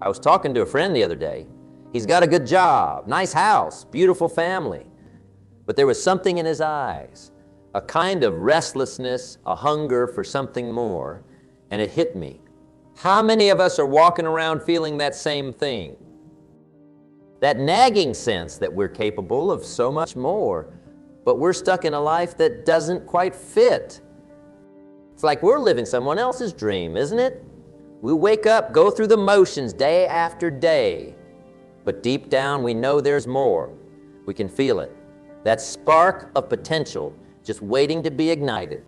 I was talking to a friend the other day. He's got a good job, nice house, beautiful family. But there was something in his eyes, a kind of restlessness, a hunger for something more, and it hit me. How many of us are walking around feeling that same thing? That nagging sense that we're capable of so much more, but we're stuck in a life that doesn't quite fit. It's like we're living someone else's dream, isn't it? We wake up, go through the motions day after day, but deep down we know there's more. We can feel it. That spark of potential just waiting to be ignited.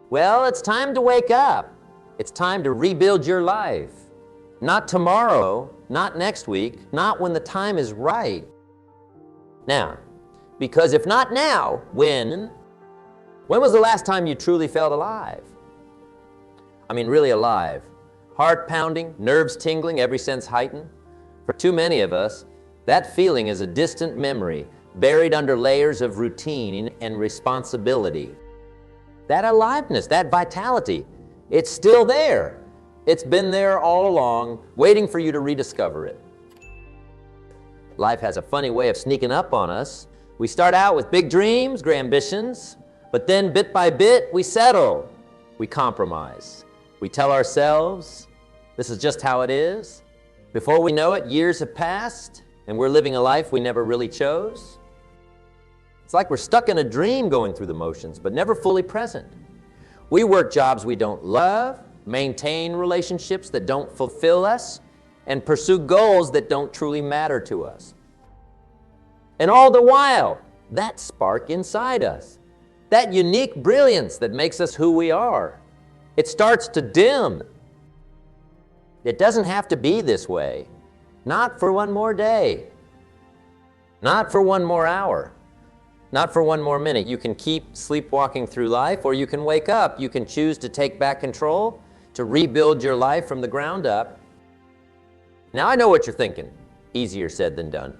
Well, it's time to wake up. It's time to rebuild your life. Not tomorrow, not next week, not when the time is right. Now, because if not now, when? When was the last time you truly felt alive? I mean, really alive. Heart pounding, nerves tingling, every sense heightened. For too many of us, that feeling is a distant memory, buried under layers of routine and responsibility. That aliveness, that vitality, it's still there. It's been there all along, waiting for you to rediscover it. Life has a funny way of sneaking up on us. We start out with big dreams, great ambitions, but then bit by bit, we settle. We compromise. We tell ourselves, this is just how it is. Before we know it, years have passed, and we're living a life we never really chose. It's like we're stuck in a dream going through the motions, but never fully present. We work jobs we don't love, maintain relationships that don't fulfill us, and pursue goals that don't truly matter to us. And all the while, that spark inside us, that unique brilliance that makes us who we are, it starts to dim. It doesn't have to be this way. Not for one more day. Not for one more hour. Not for one more minute. You can keep sleepwalking through life, or you can wake up. You can choose to take back control, to rebuild your life from the ground up. Now I know what you're thinking. Easier said than done.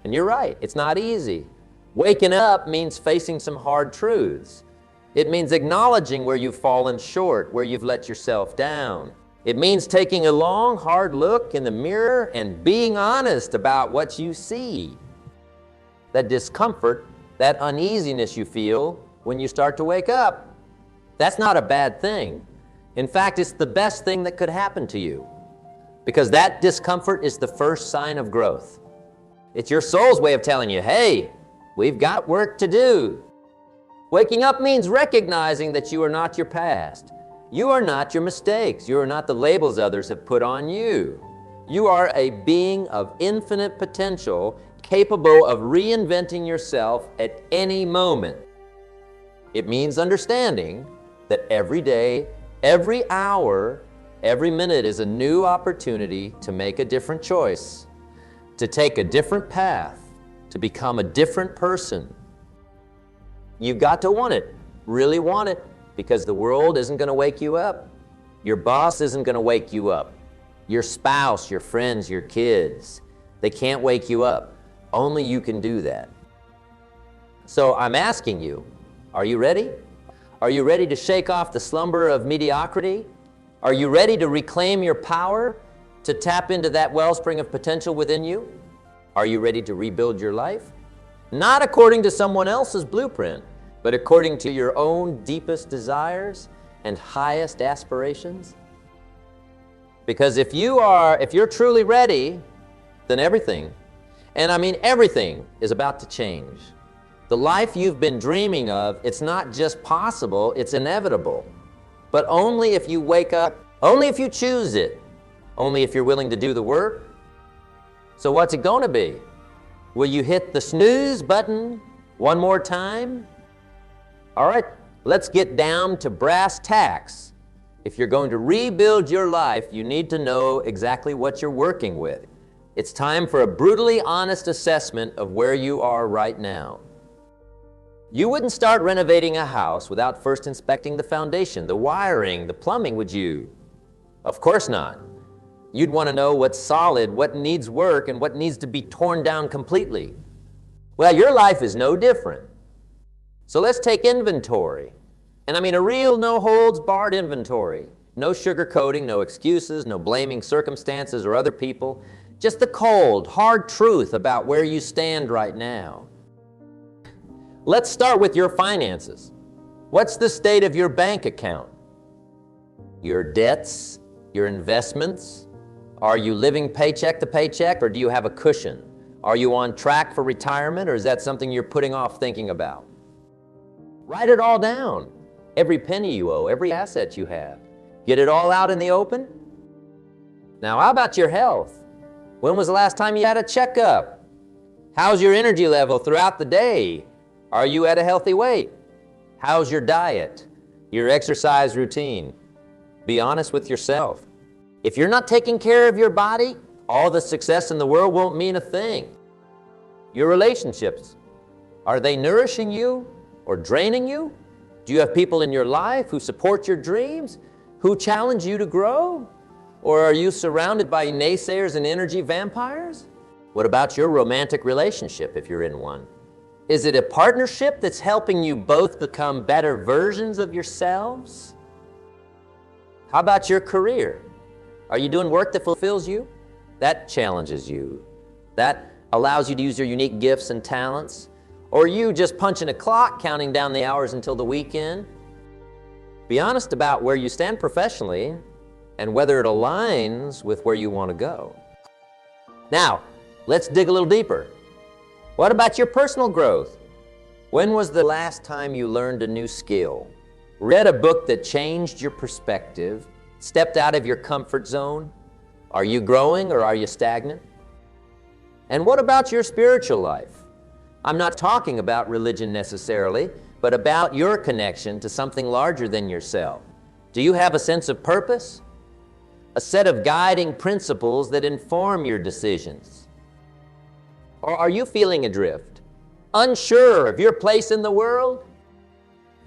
And you're right, it's not easy. Waking up means facing some hard truths. It means acknowledging where you've fallen short, where you've let yourself down. It means taking a long, hard look in the mirror and being honest about what you see. That discomfort, that uneasiness you feel when you start to wake up, that's not a bad thing. In fact, it's the best thing that could happen to you, because that discomfort is the first sign of growth. It's your soul's way of telling you, hey, we've got work to do. Waking up means recognizing that you are not your past. You are not your mistakes. You are not the labels others have put on you. You are a being of infinite potential, capable of reinventing yourself at any moment. It means understanding that every day, every hour, every minute is a new opportunity to make a different choice, to take a different path, to become a different person. You've got to want it, really want it, because the world isn't going to wake you up. Your boss isn't going to wake you up. Your spouse, your friends, your kids, they can't wake you up. Only you can do that. So I'm asking you, are you ready? Are you ready to shake off the slumber of mediocrity? Are you ready to reclaim your power, to tap into that wellspring of potential within you? Are you ready to rebuild your life? Not according to someone else's blueprint, but according to your own deepest desires and highest aspirations? Because if you're truly ready, then everything, and I mean everything, is about to change. The life you've been dreaming of, it's not just possible, it's inevitable. But only if you wake up, only if you choose it, only if you're willing to do the work. So what's it going to be? Will you hit the snooze button one more time? All right, let's get down to brass tacks. If you're going to rebuild your life, you need to know exactly what you're working with. It's time for a brutally honest assessment of where you are right now. You wouldn't start renovating a house without first inspecting the foundation, the wiring, the plumbing, would you? Of course not. You'd want to know what's solid, what needs work, and what needs to be torn down completely. Well, your life is no different. So let's take inventory. And I mean a real no-holds-barred inventory. No sugarcoating, no excuses, no blaming circumstances or other people. Just the cold, hard truth about where you stand right now. Let's start with your finances. What's the state of your bank account? Your debts, your investments? Are you living paycheck to paycheck, or do you have a cushion? Are you on track for retirement, or is that something you're putting off thinking about? Write it all down. Every penny you owe, every asset you have. Get it all out in the open? Now, how about your health? When was the last time you had a checkup? How's your energy level throughout the day? Are you at a healthy weight? How's your diet? Your exercise routine? Be honest with yourself. If you're not taking care of your body, all the success in the world won't mean a thing. Your relationships, are they nourishing you or draining you? Do you have people in your life who support your dreams, who challenge you to grow? Or are you surrounded by naysayers and energy vampires? What about your romantic relationship if you're in one? Is it a partnership that's helping you both become better versions of yourselves? How about your career? Are you doing work that fulfills you? That challenges you. That allows you to use your unique gifts and talents? Or are you just punching a clock, counting down the hours until the weekend? Be honest about where you stand professionally and whether it aligns with where you want to go. Now, let's dig a little deeper. What about your personal growth? When was the last time you learned a new skill? Read a book that changed your perspective? Stepped out of your comfort zone? Are you growing or are you stagnant? And what about your spiritual life? I'm not talking about religion necessarily, but about your connection to something larger than yourself. Do you have a sense of purpose? A set of guiding principles that inform your decisions? Or are you feeling adrift, unsure of your place in the world?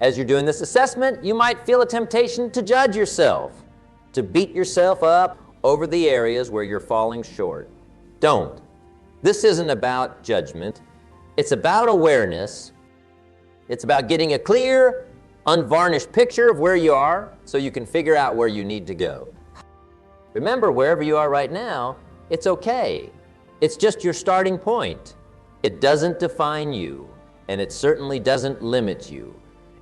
As you're doing this assessment, you might feel a temptation to judge yourself, to beat yourself up over the areas where you're falling short. Don't. This isn't about judgment. It's about awareness. It's about getting a clear, unvarnished picture of where you are so you can figure out where you need to go. Remember, wherever you are right now, it's okay. It's just your starting point. It doesn't define you, and it certainly doesn't limit you.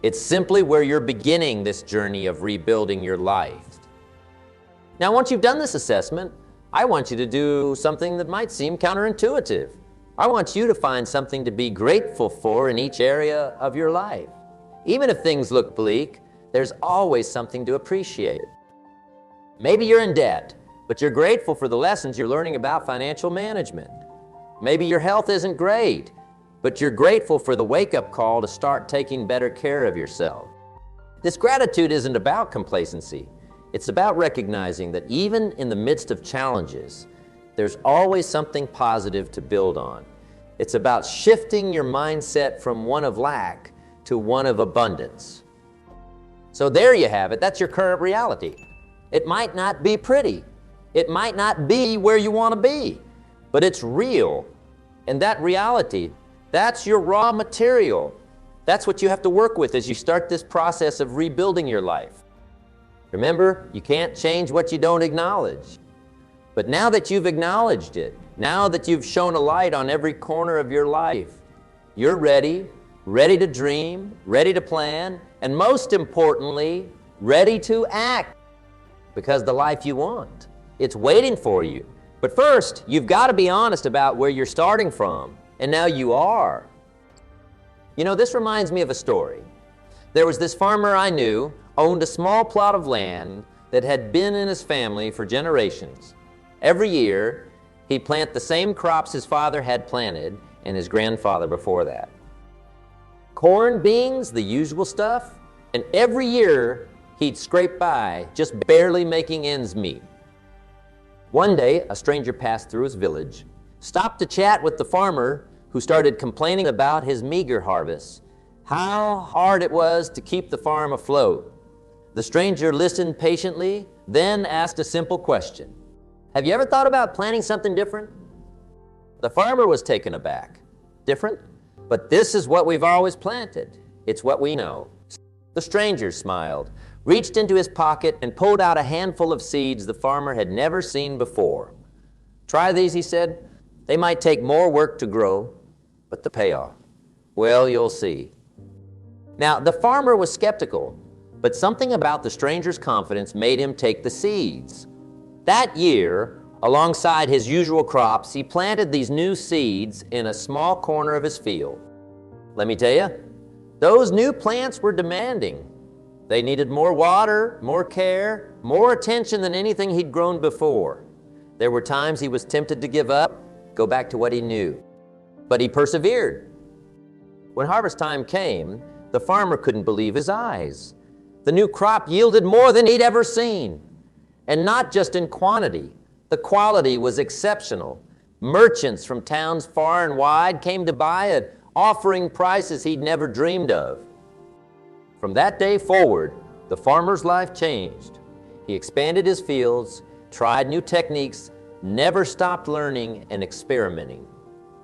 It's simply where you're beginning this journey of rebuilding your life. Now, once you've done this assessment, I want you to do something that might seem counterintuitive. I want you to find something to be grateful for in each area of your life. Even if things look bleak, there's always something to appreciate. Maybe you're in debt, but you're grateful for the lessons you're learning about financial management. Maybe your health isn't great, but you're grateful for the wake-up call to start taking better care of yourself. This gratitude isn't about complacency. It's about recognizing that even in the midst of challenges, there's always something positive to build on. It's about shifting your mindset from one of lack to one of abundance. So there you have it. That's your current reality. It might not be pretty. It might not be where you want to be, but it's real. And that reality, that's your raw material. That's what you have to work with as you start this process of rebuilding your life. Remember, you can't change what you don't acknowledge. But now that you've acknowledged it, now that you've shown a light on every corner of your life, you're ready to dream, ready to plan, and most importantly, ready to act. Because the life you want, it's waiting for you. But first, you've got to be honest about where you're starting from, and now you are. You know, this reminds me of a story. There was this farmer I knew, owned a small plot of land that had been in his family for generations. Every year, he'd plant the same crops his father had planted and his grandfather before that. Corn, beans, the usual stuff, and every year he'd scrape by, just barely making ends meet. One day, a stranger passed through his village, stopped to chat with the farmer who started complaining about his meager harvest, how hard it was to keep the farm afloat. The stranger listened patiently, then asked a simple question. Have you ever thought about planting something different? The farmer was taken aback. Different? But this is what we've always planted. It's what we know. The stranger smiled. reached into his pocket and pulled out a handful of seeds the farmer had never seen before. "Try these," he said. "They might take more work to grow, but the payoff, well, you'll see." Now, the farmer was skeptical, but something about the stranger's confidence made him take the seeds. That year, alongside his usual crops, he planted these new seeds in a small corner of his field. Let me tell you, those new plants were demanding. They needed more water, more care, more attention than anything he'd grown before. There were times he was tempted to give up, go back to what he knew. But he persevered. When harvest time came, the farmer couldn't believe his eyes. The new crop yielded more than he'd ever seen. And not just in quantity, the quality was exceptional. Merchants from towns far and wide came to buy it, offering prices he'd never dreamed of. From that day forward, the farmer's life changed. He expanded his fields, tried new techniques, never stopped learning and experimenting.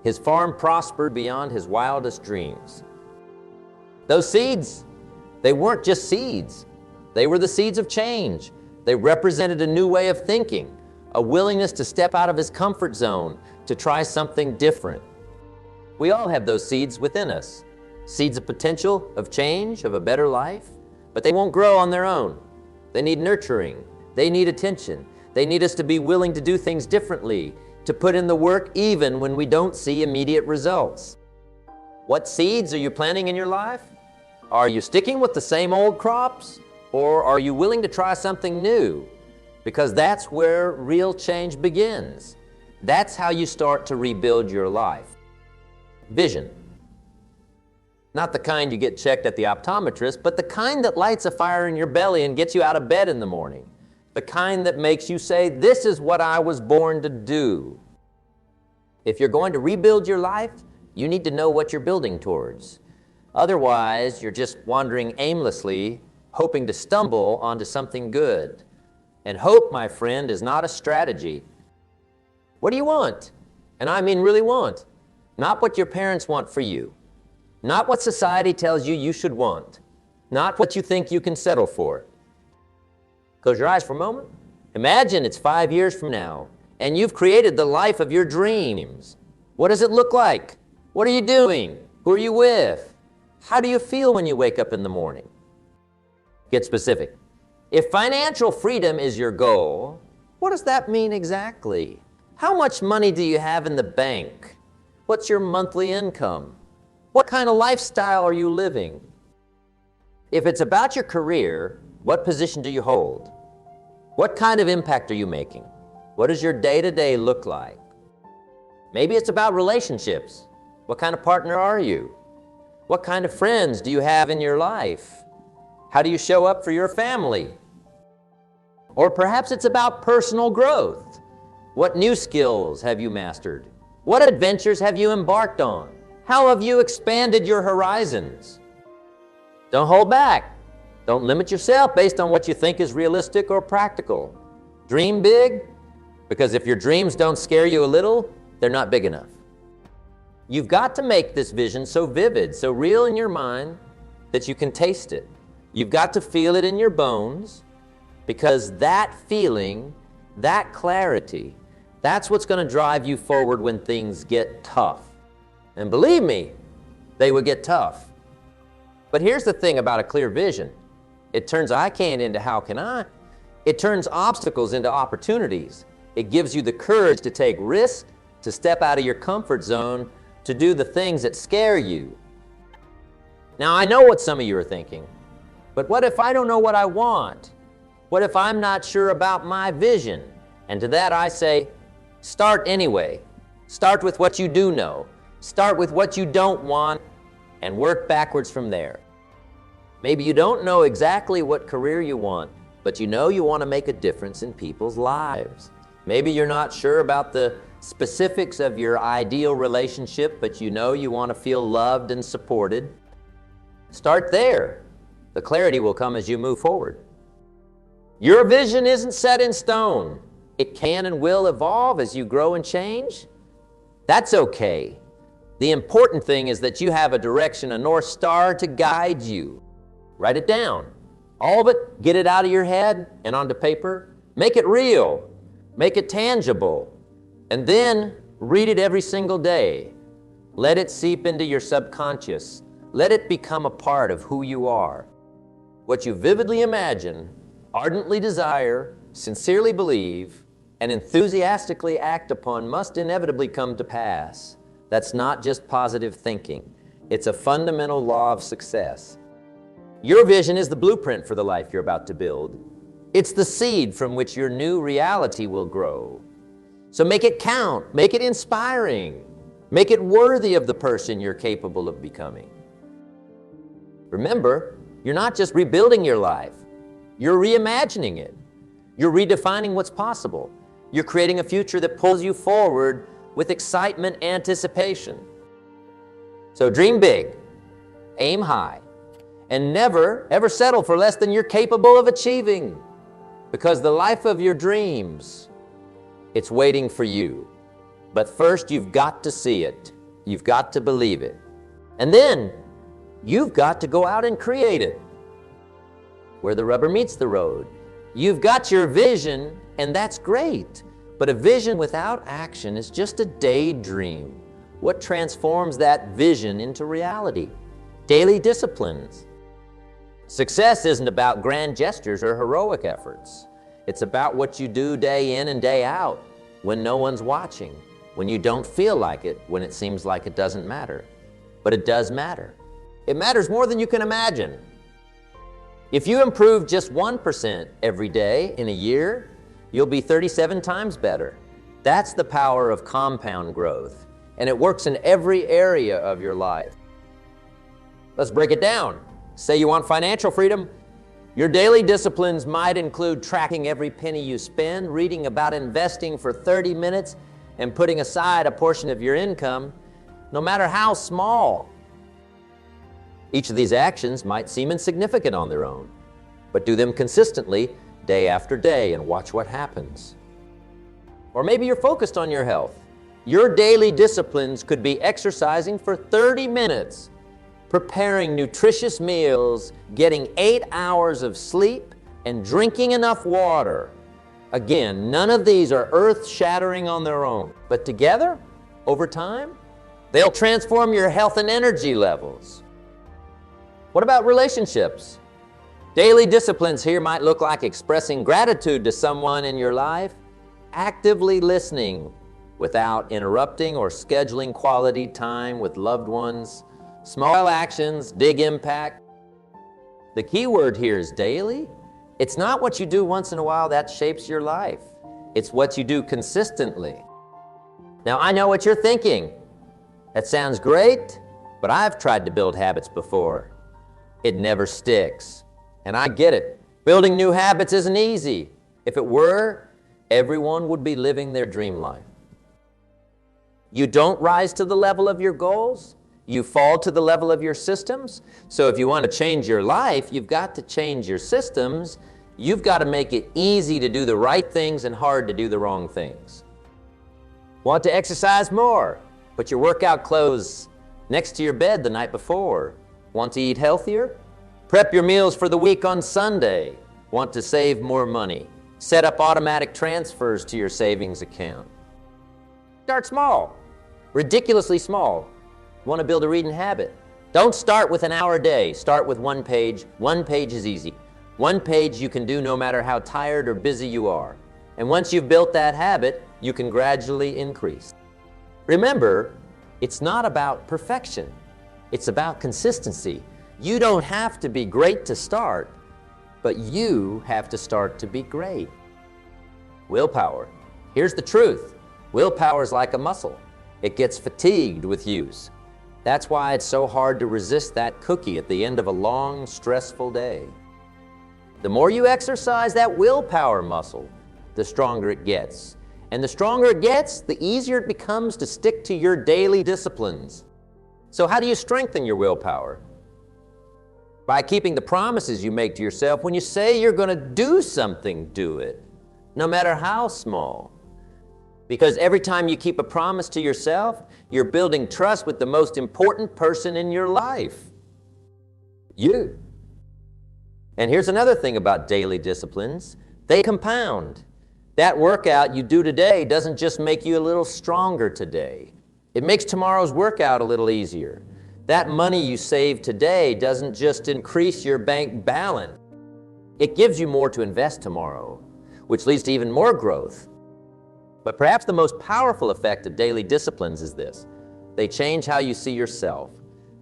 His farm prospered beyond his wildest dreams. Those seeds, they weren't just seeds. They were the seeds of change. They represented a new way of thinking, a willingness to step out of his comfort zone, to try something different. We all have those seeds within us. Seeds of potential, of change, of a better life, but they won't grow on their own. They need nurturing. They need attention. They need us to be willing to do things differently, to put in the work even when we don't see immediate results. What seeds are you planting in your life? Are you sticking with the same old crops, or are you willing to try something new? Because that's where real change begins. That's how you start to rebuild your life. Vision. Not the kind you get checked at the optometrist, but the kind that lights a fire in your belly and gets you out of bed in the morning. The kind that makes you say, "This is what I was born to do." If you're going to rebuild your life, you need to know what you're building towards. Otherwise, you're just wandering aimlessly, hoping to stumble onto something good. And hope, my friend, is not a strategy. What do you want? And I mean really want. Not what your parents want for you. Not what society tells you you should want. Not what you think you can settle for. Close your eyes for a moment. Imagine it's 5 years from now, and you've created the life of your dreams. What does it look like? What are you doing? Who are you with? How do you feel when you wake up in the morning? Get specific. If financial freedom is your goal, what does that mean exactly? How much money do you have in the bank? What's your monthly income? What kind of lifestyle are you living? If it's about your career, what position do you hold? What kind of impact are you making? What does your day-to-day look like? Maybe it's about relationships. What kind of partner are you? What kind of friends do you have in your life? How do you show up for your family? Or perhaps it's about personal growth. What new skills have you mastered? What adventures have you embarked on? How have you expanded your horizons? Don't hold back. Don't limit yourself based on what you think is realistic or practical. Dream big, because if your dreams don't scare you a little, they're not big enough. You've got to make this vision so vivid, so real in your mind that you can taste it. You've got to feel it in your bones, because that feeling, that clarity, that's what's going to drive you forward when things get tough. And believe me, they would get tough. But here's the thing about a clear vision. It turns I can't into how can I. It turns obstacles into opportunities. It gives you the courage to take risks, to step out of your comfort zone, to do the things that scare you. Now, I know what some of you are thinking, but what if I don't know what I want? What if I'm not sure about my vision? And to that I say, start anyway. Start with what you do know. Start with what you don't want and work backwards from there. Maybe you don't know exactly what career you want, but you know you want to make a difference in people's lives. Maybe you're not sure about the specifics of your ideal relationship, but you know you want to feel loved and supported. Start there. The clarity will come as you move forward. Your vision isn't set in stone. It can and will evolve as you grow and change. That's okay. The important thing is that you have a direction, a North Star to guide you. Write it down. All of it, get it out of your head and onto paper. Make it real. Make it tangible. And then read it every single day. Let it seep into your subconscious. Let it become a part of who you are. What you vividly imagine, ardently desire, sincerely believe, and enthusiastically act upon must inevitably come to pass. That's not just positive thinking. It's a fundamental law of success. Your vision is the blueprint for the life you're about to build. It's the seed from which your new reality will grow. So make it count, make it inspiring, make it worthy of the person you're capable of becoming. Remember, you're not just rebuilding your life, you're reimagining it. You're redefining what's possible. You're creating a future that pulls you forward with excitement and anticipation. So dream big, aim high, and never, ever settle for less than you're capable of achieving. Because the life of your dreams, it's waiting for you. But first, you've got to see it. You've got to believe it. And then, you've got to go out and create it. Where the rubber meets the road. You've got your vision, and that's great. But a vision without action is just a daydream. What transforms that vision into reality? Daily disciplines. Success isn't about grand gestures or heroic efforts. It's about what you do day in and day out, when no one's watching, when you don't feel like it, when it seems like it doesn't matter. But it does matter. It matters more than you can imagine. If you improve just 1% every day in a year, you'll be 37 times better. That's the power of compound growth, and it works in every area of your life. Let's break it down. Say you want financial freedom. Your daily disciplines might include tracking every penny you spend, reading about investing for 30 minutes, and putting aside a portion of your income, no matter how small. Each of these actions might seem insignificant on their own, but do them consistently day after day and watch what happens. Or maybe you're focused on your health. Your daily disciplines could be exercising for 30 minutes, preparing nutritious meals, getting 8 hours of sleep, and drinking enough water. Again, none of these are earth-shattering on their own, but together, over time, they'll transform your health and energy levels. What about relationships? Daily disciplines here might look like expressing gratitude to someone in your life, actively listening without interrupting or scheduling quality time with loved ones. Small actions, big impact. The key word here is daily. It's not what you do once in a while that shapes your life. It's what you do consistently. Now, I know what you're thinking. That sounds great, but I've tried to build habits before. It never sticks. And I get it. Building new habits isn't easy. If it were, everyone would be living their dream life. You don't rise to the level of your goals. You fall to the level of your systems. So if you want to change your life, you've got to change your systems. You've got to make it easy to do the right things and hard to do the wrong things. Want to exercise more? Put your workout clothes next to your bed the night before. Want to eat healthier? Prep your meals for the week on Sunday. Want to save more money? Set up automatic transfers to your savings account. Start small, ridiculously small. Want to build a reading habit? Don't start with an hour a day. Start with 1 page. 1 page is easy. 1 page you can do no matter how tired or busy you are. And once you've built that habit, you can gradually increase. Remember, it's not about perfection. It's about consistency. You don't have to be great to start, but you have to start to be great. Willpower. Here's the truth. Willpower is like a muscle. It gets fatigued with use. That's why it's so hard to resist that cookie at the end of a long, stressful day. The more you exercise that willpower muscle, the stronger it gets. And the stronger it gets, the easier it becomes to stick to your daily disciplines. So how do you strengthen your willpower? By keeping the promises you make to yourself. When you say you're going to do something, do it, no matter how small. Because every time you keep a promise to yourself, you're building trust with the most important person in your life, you. And here's another thing about daily disciplines. They compound. That workout you do today doesn't just make you a little stronger today. It makes tomorrow's workout a little easier. That money you save today doesn't just increase your bank balance. It gives you more to invest tomorrow, which leads to even more growth. But perhaps the most powerful effect of daily disciplines is this. They change how you see yourself.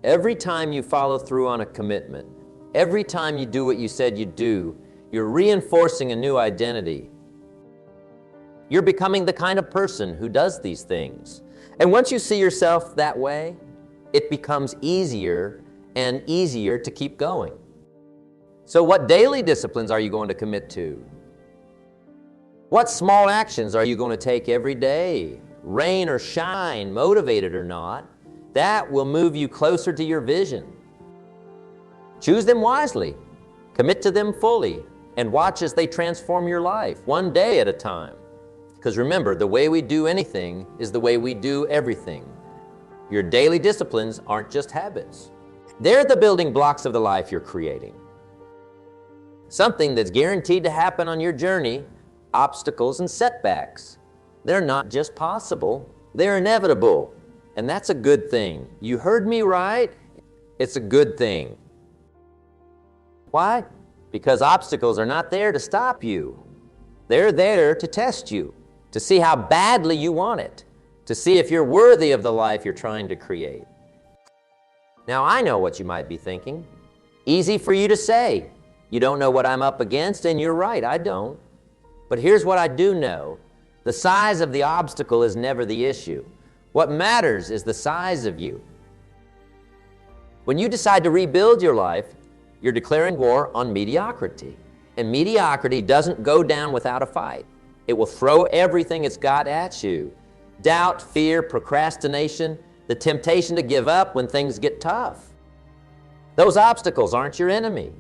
Every time you follow through on a commitment, every time you do what you said you'd do, you're reinforcing a new identity. You're becoming the kind of person who does these things. And once you see yourself that way, it becomes easier and easier to keep going. So what daily disciplines are you going to commit to? What small actions are you going to take every day? Rain or shine, motivated or not, that will move you closer to your vision. Choose them wisely, commit to them fully, and watch as they transform your life, one day at a time. Because remember, the way we do anything is the way we do everything. Your daily disciplines aren't just habits. They're the building blocks of the life you're creating. Something that's guaranteed to happen on your journey, obstacles and setbacks. They're not just possible, they're inevitable. And that's a good thing. You heard me right? It's a good thing. Why? Because obstacles are not there to stop you. They're there to test you, to see how badly you want it, to see if you're worthy of the life you're trying to create. Now, I know what you might be thinking. Easy for you to say. You don't know what I'm up against, and you're right, I don't. But here's what I do know. The size of the obstacle is never the issue. What matters is the size of you. When you decide to rebuild your life, you're declaring war on mediocrity. And mediocrity doesn't go down without a fight. It will throw everything it's got at you. Doubt, fear, procrastination, the temptation to give up when things get tough. Those obstacles aren't your enemy.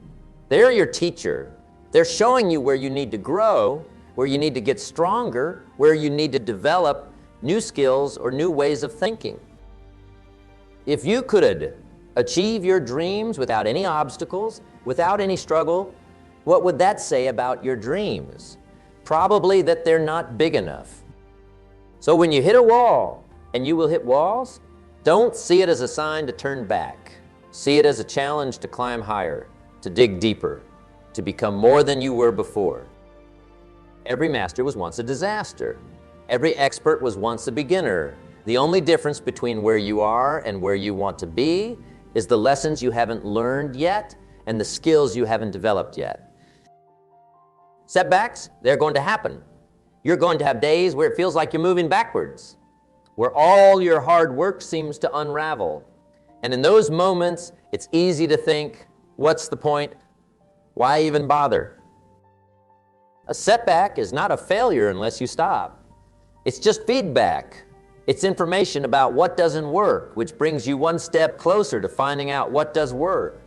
They're your teacher. They're showing you where you need to grow, where you need to get stronger, where you need to develop new skills or new ways of thinking. If you could achieve your dreams without any obstacles, without any struggle, what would that say about your dreams? Probably that they're not big enough. So when you hit a wall, and you will hit walls, don't see it as a sign to turn back. See it as a challenge to climb higher, to dig deeper, to become more than you were before. Every master was once a disaster. Every expert was once a beginner. The only difference between where you are and where you want to be is the lessons you haven't learned yet and the skills you haven't developed yet. Setbacks, they're going to happen. You're going to have days where it feels like you're moving backwards, where all your hard work seems to unravel. And in those moments, it's easy to think, what's the point? Why even bother? A setback is not a failure unless you stop. It's just feedback. It's information about what doesn't work, which brings you one step closer to finding out what does work.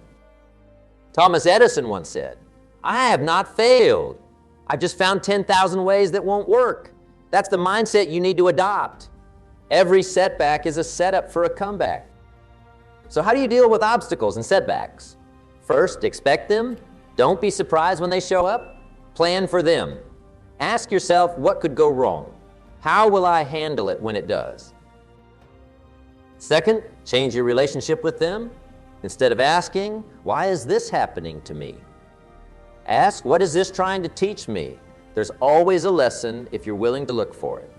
Thomas Edison once said, "I have not failed. I've just found 10,000 ways that won't work." That's the mindset you need to adopt. Every setback is a setup for a comeback. So how do you deal with obstacles and setbacks? First, expect them. Don't be surprised when they show up. Plan for them. Ask yourself, what could go wrong? How will I handle it when it does? Second, change your relationship with them. Instead of asking, why is this happening to me? Ask, what is this trying to teach me? There's always a lesson if you're willing to look for it.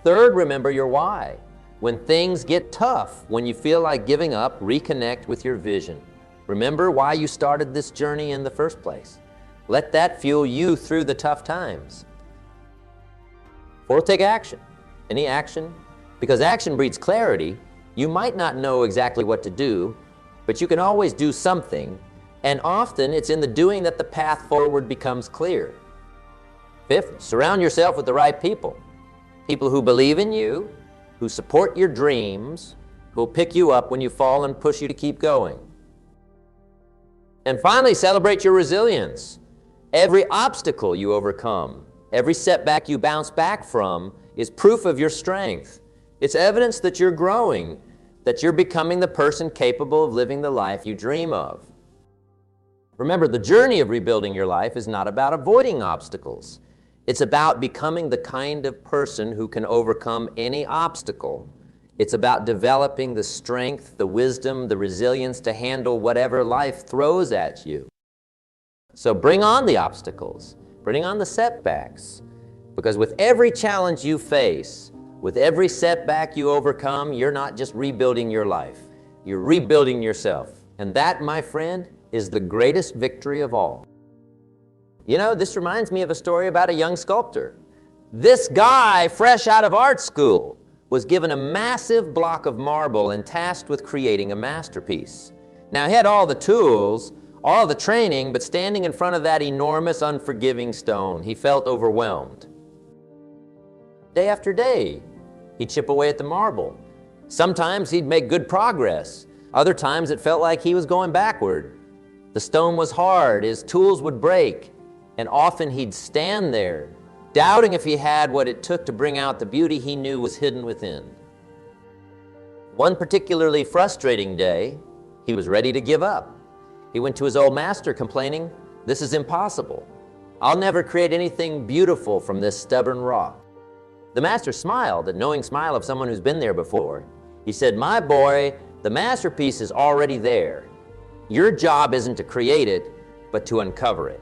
Third, remember your why. When things get tough, when you feel like giving up, reconnect with your vision. Remember why you started this journey in the first place. Let that fuel you through the tough times. Fourth, take action. Any action? Because action breeds clarity. You might not know exactly what to do, but you can always do something, and often it's in the doing that the path forward becomes clear. Fifth, surround yourself with the right people. People who believe in you, who support your dreams, who will pick you up when you fall and push you to keep going. And finally, celebrate your resilience. Every obstacle you overcome, every setback you bounce back from is proof of your strength. It's evidence that you're growing, that you're becoming the person capable of living the life you dream of. Remember, the journey of rebuilding your life is not about avoiding obstacles. It's about becoming the kind of person who can overcome any obstacle. It's about developing the strength, the wisdom, the resilience to handle whatever life throws at you. So bring on the obstacles, bring on the setbacks, because with every challenge you face, with every setback you overcome, you're not just rebuilding your life, you're rebuilding yourself. And that, my friend, is the greatest victory of all. You know, this reminds me of a story about a young sculptor. This guy, fresh out of art school, was given a massive block of marble and tasked with creating a masterpiece. Now, he had all the tools, all the training, but standing in front of that enormous, unforgiving stone, he felt overwhelmed. Day after day, he'd chip away at the marble. Sometimes he'd make good progress. Other times it felt like he was going backward. The stone was hard, his tools would break, and often he'd stand there, doubting if he had what it took to bring out the beauty he knew was hidden within. One particularly frustrating day, he was ready to give up. He went to his old master complaining, "This is impossible. I'll never create anything beautiful from this stubborn rock." The master smiled, the knowing smile of someone who's been there before. He said, "My boy, the masterpiece is already there. Your job isn't to create it, but to uncover it.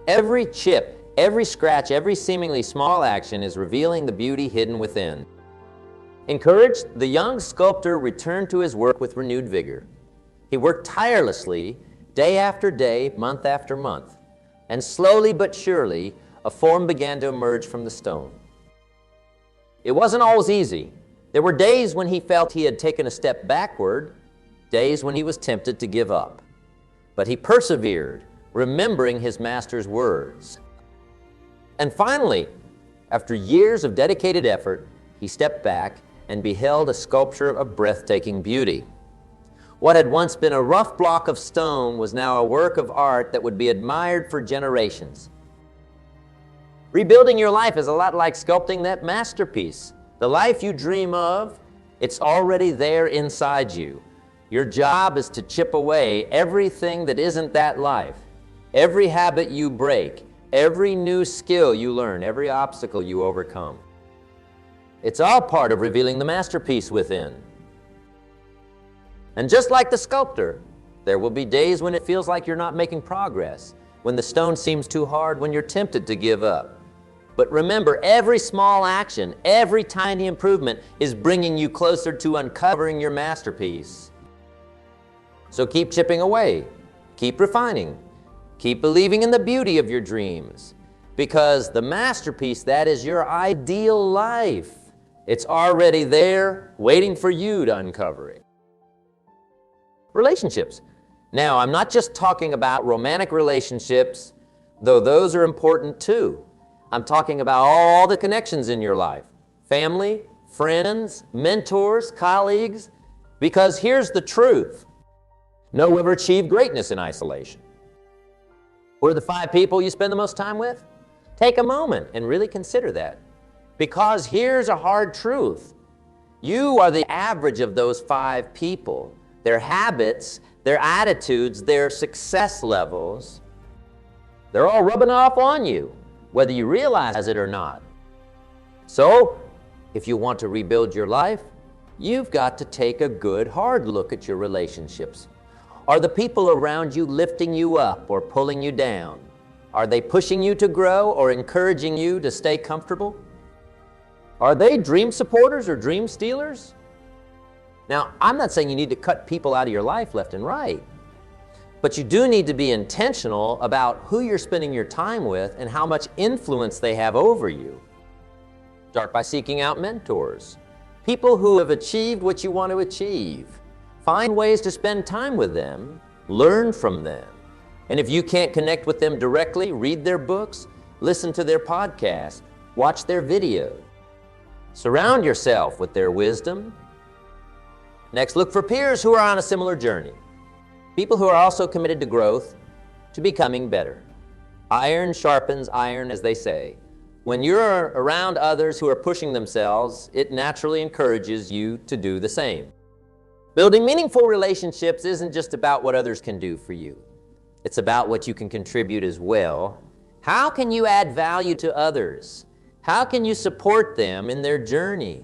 Every chip, every scratch, every seemingly small action is revealing the beauty hidden within." Encouraged, the young sculptor returned to his work with renewed vigor. He worked tirelessly, day after day, month after month, and slowly but surely, a form began to emerge from the stone. It wasn't always easy. There were days when he felt he had taken a step backward, days when he was tempted to give up. But he persevered, remembering his master's words. And finally, after years of dedicated effort, he stepped back and beheld a sculpture of breathtaking beauty. What had once been a rough block of stone was now a work of art that would be admired for generations. Rebuilding your life is a lot like sculpting that masterpiece. The life you dream of, it's already there inside you. Your job is to chip away everything that isn't that life, every habit you break, every new skill you learn, every obstacle you overcome. It's all part of revealing the masterpiece within. And just like the sculptor, there will be days when it feels like you're not making progress, when the stone seems too hard, when you're tempted to give up. But remember, every small action, every tiny improvement is bringing you closer to uncovering your masterpiece. So keep chipping away, keep refining, keep believing in the beauty of your dreams, because the masterpiece, that is your ideal life. It's already there, waiting for you to uncover it. Relationships. Now, I'm not just talking about romantic relationships, though those are important too. I'm talking about all the connections in your life. Family, friends, mentors, colleagues, because here's the truth. No one ever achieved greatness in isolation. Who are the 5 people you spend the most time with? Take a moment and really consider that. Because here's a hard truth. You are the average of those 5 people. Their habits, their attitudes, their success levels, they're all rubbing off on you, whether you realize it or not. So, if you want to rebuild your life, you've got to take a good, hard look at your relationships. Are the people around you lifting you up or pulling you down? Are they pushing you to grow or encouraging you to stay comfortable? Are they dream supporters or dream stealers? Now, I'm not saying you need to cut people out of your life left and right, but you do need to be intentional about who you're spending your time with and how much influence they have over you. Start by seeking out mentors, people who have achieved what you want to achieve. Find ways to spend time with them, learn from them. And if you can't connect with them directly, read their books, listen to their podcasts, watch their videos. Surround yourself with their wisdom. Next, look for peers who are on a similar journey. People who are also committed to growth, to becoming better. Iron sharpens iron, as they say. When you're around others who are pushing themselves, it naturally encourages you to do the same. Building meaningful relationships isn't just about what others can do for you. It's about what you can contribute as well. How can you add value to others? How can you support them in their journey?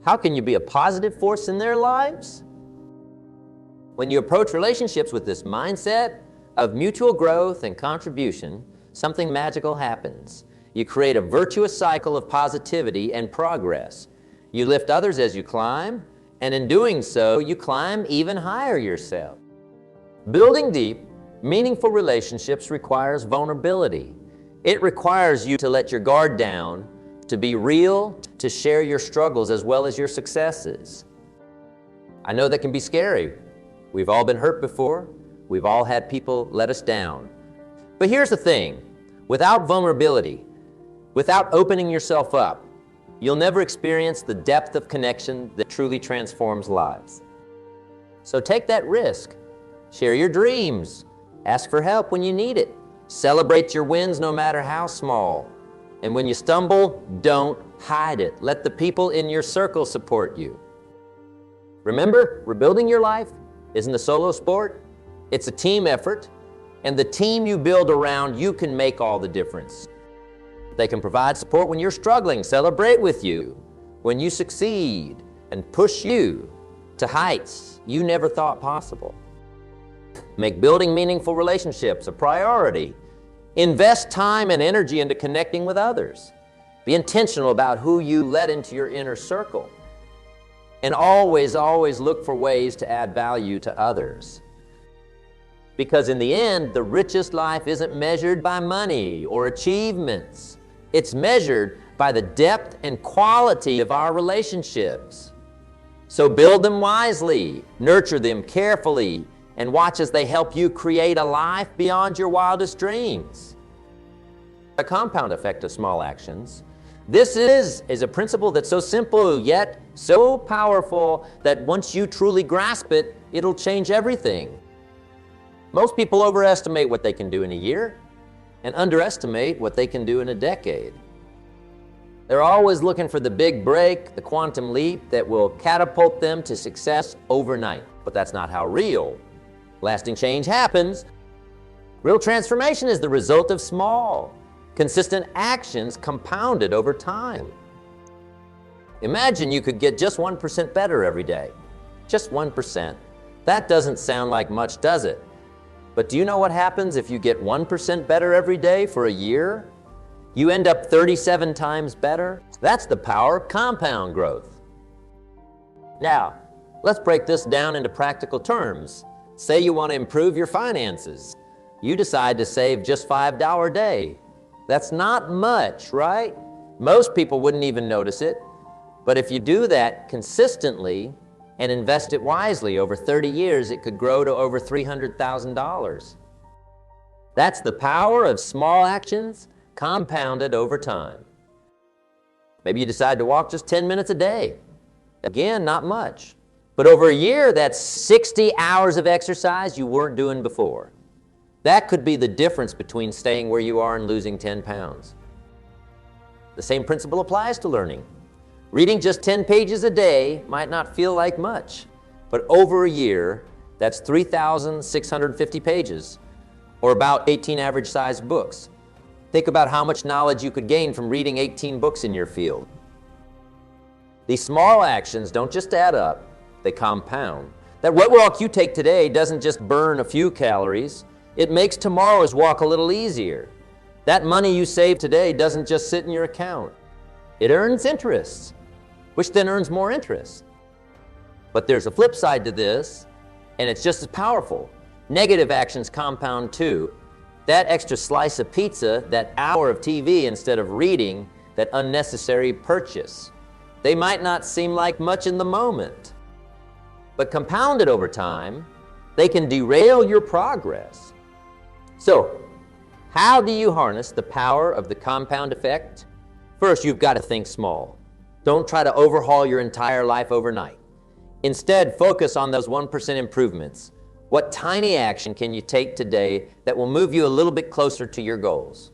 How can you be a positive force in their lives? When you approach relationships with this mindset of mutual growth and contribution, something magical happens. You create a virtuous cycle of positivity and progress. You lift others as you climb, and in doing so, you climb even higher yourself. Building deep, meaningful relationships requires vulnerability. It requires you to let your guard down, to be real, to share your struggles as well as your successes. I know that can be scary. We've all been hurt before. We've all had people let us down. But here's the thing, without vulnerability, without opening yourself up, you'll never experience the depth of connection that truly transforms lives. So take that risk. Share your dreams. Ask for help when you need it. Celebrate your wins no matter how small. And when you stumble, don't hide it. Let the people in your circle support you. Remember, rebuilding your life isn't a solo sport. It's a team effort. And the team you build around you can make all the difference. They can provide support when you're struggling, celebrate with you when you succeed, and push you to heights you never thought possible. Make building meaningful relationships a priority. Invest time and energy into connecting with others. Be intentional about who you let into your inner circle. And always look for ways to add value to others. Because in the end, the richest life isn't measured by money or achievements. It's measured by the depth and quality of our relationships. So build them wisely, nurture them carefully, and watch as they help you create a life beyond your wildest dreams. A compound effect of small actions. This is a principle that's so simple yet so powerful that once you truly grasp it, it'll change everything. Most people overestimate what they can do in a year and underestimate what they can do in a decade. They're always looking for the big break, the quantum leap that will catapult them to success overnight. But that's not how real, lasting change happens. Real transformation is the result of small, consistent actions compounded over time. Imagine you could get just 1% better every day. Just 1%. That doesn't sound like much, does it? But do you know what happens if you get 1% better every day for a year? You end up 37 times better. That's the power of compound growth. Now, let's break this down into practical terms. Say you want to improve your finances. You decide to save just $5 a day. That's not much, right? Most people wouldn't even notice it. But if you do that consistently and invest it wisely over 30 years, it could grow to over $300,000. That's the power of small actions compounded over time. Maybe you decide to walk just 10 minutes a day. Again, not much. But over a year, that's 60 hours of exercise you weren't doing before. That could be the difference between staying where you are and losing 10 pounds. The same principle applies to learning. Reading just 10 pages a day might not feel like much, but over a year, that's 3,650 pages, or about 18 average-sized books. Think about how much knowledge you could gain from reading 18 books in your field. These small actions don't just add up, they compound. That walk you take today doesn't just burn a few calories, it makes tomorrow's walk a little easier. That money you save today doesn't just sit in your account. It earns interest, which then earns more interest. But there's a flip side to this, and it's just as powerful. Negative actions compound too. That extra slice of pizza, that hour of TV instead of reading, that unnecessary purchase. They might not seem like much in the moment, but compounded over time, they can derail your progress. So, how do you harness the power of the compound effect? First, you've got to think small. Don't try to overhaul your entire life overnight. Instead, focus on those 1% improvements. What tiny action can you take today that will move you a little bit closer to your goals?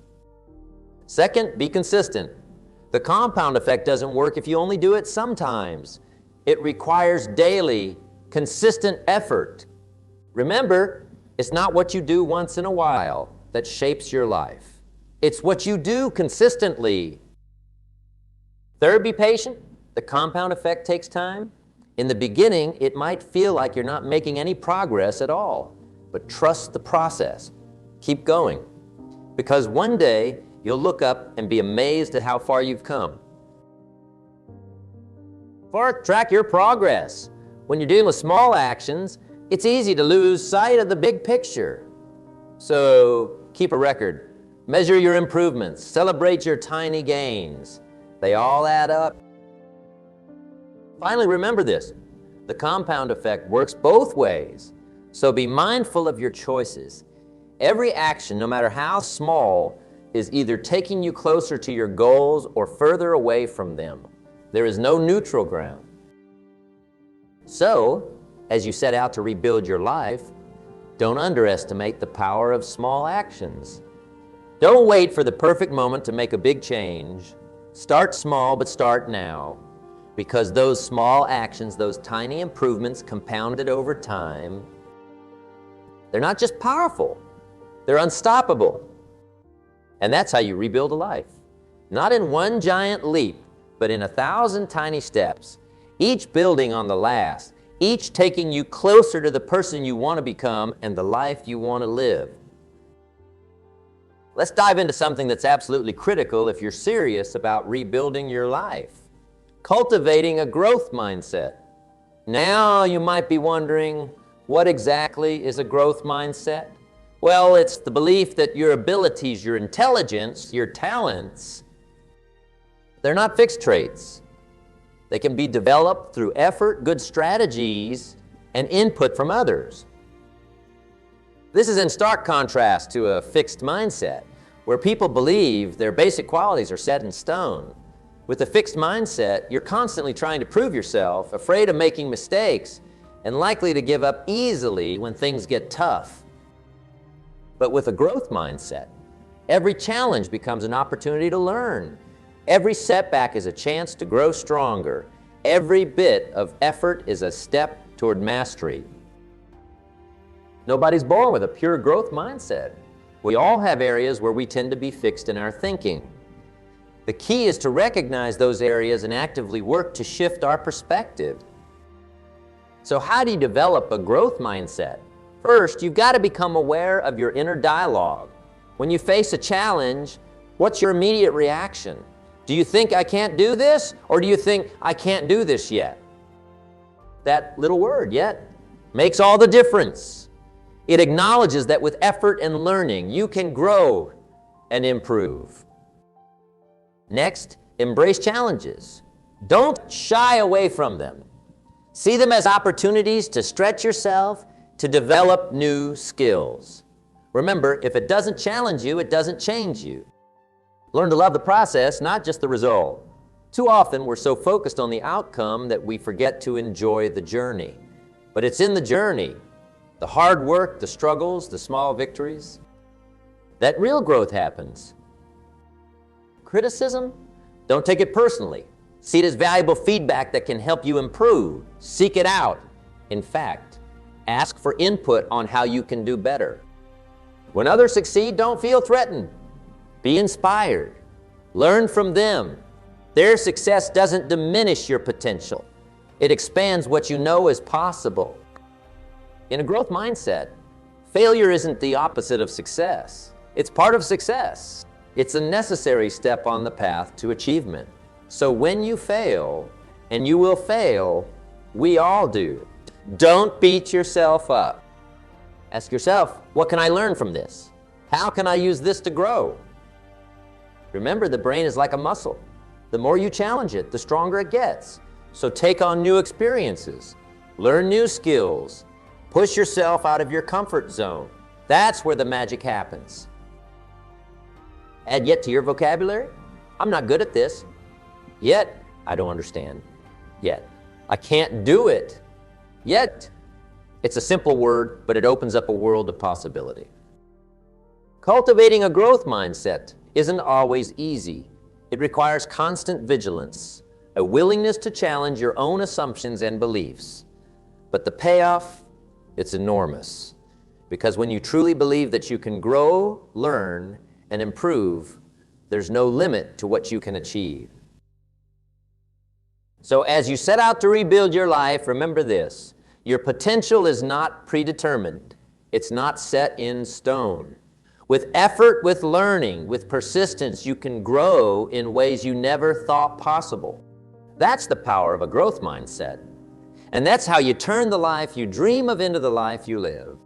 Second, be consistent. The compound effect doesn't work if you only do it sometimes. It requires daily, consistent effort. Remember, It's not what you do once in a while that shapes your life. It's what you do consistently. Third, be patient. The compound effect takes time. In the beginning, it might feel like you're not making any progress at all, but trust the process. Keep going, because one day you'll look up and be amazed at how far you've come. Fourth, track your progress. When you're dealing with small actions, it's easy to lose sight of the big picture. So keep a record. Measure your improvements. Celebrate your tiny gains. They all add up. Finally, remember this. The compound effect works both ways. So be mindful of your choices. Every action, no matter how small, is either taking you closer to your goals or further away from them. There is no neutral ground. So, as you set out to rebuild your life, don't underestimate the power of small actions. Don't wait for the perfect moment to make a big change. Start small, but start now. Because those small actions, those tiny improvements compounded over time, they're not just powerful, they're unstoppable. And that's how you rebuild a life. Not in one giant leap, but in 1,000 tiny steps, each building on the last, each taking you closer to the person you want to become and the life you want to live. Let's dive into something that's absolutely critical if you're serious about rebuilding your life. Cultivating a growth mindset. Now you might be wondering, what exactly is a growth mindset? Well, it's the belief that your abilities, your intelligence, your talents, they're not fixed traits. They can be developed through effort, good strategies, and input from others. This is in stark contrast to a fixed mindset, where people believe their basic qualities are set in stone. With a fixed mindset, you're constantly trying to prove yourself, afraid of making mistakes, and likely to give up easily when things get tough. But with a growth mindset, every challenge becomes an opportunity to learn. Every setback is a chance to grow stronger. Every bit of effort is a step toward mastery. Nobody's born with a pure growth mindset. We all have areas where we tend to be fixed in our thinking. The key is to recognize those areas and actively work to shift our perspective. So how do you develop a growth mindset? First, you've got to become aware of your inner dialogue. When you face a challenge, what's your immediate reaction? Do you think I can't do this, or do you think I can't do this yet? That little word, yet, makes all the difference. It acknowledges that with effort and learning, you can grow and improve. Next, embrace challenges. Don't shy away from them. See them as opportunities to stretch yourself, to develop new skills. Remember, if it doesn't challenge you, it doesn't change you. Learn to love the process, not just the result. Too often, we're so focused on the outcome that we forget to enjoy the journey. But it's in the journey, the hard work, the struggles, the small victories, that real growth happens. Criticism? Don't take it personally. See it as valuable feedback that can help you improve. Seek it out. In fact, ask for input on how you can do better. When others succeed, don't feel threatened. Be inspired. Learn from them. Their success doesn't diminish your potential. It expands what you know is possible. In a growth mindset, failure isn't the opposite of success. It's part of success. It's a necessary step on the path to achievement. So when you fail, and you will fail, we all do, don't beat yourself up. Ask yourself, what can I learn from this? How can I use this to grow? Remember, the brain is like a muscle. The more you challenge it, the stronger it gets. So take on new experiences, learn new skills, push yourself out of your comfort zone. That's where the magic happens. Add yet to your vocabulary. I'm not good at this. Yet, I don't understand. Yet, I can't do it. Yet, it's a simple word, but it opens up a world of possibility. Cultivating a growth mindset isn't always easy. It requires constant vigilance, a willingness to challenge your own assumptions and beliefs. But the payoff, it's enormous. Because when you truly believe that you can grow, learn, and improve, there's no limit to what you can achieve. So as you set out to rebuild your life, remember this: your potential is not predetermined. It's not set in stone. With effort, with learning, with persistence, you can grow in ways you never thought possible. That's the power of a growth mindset. And that's how you turn the life you dream of into the life you live.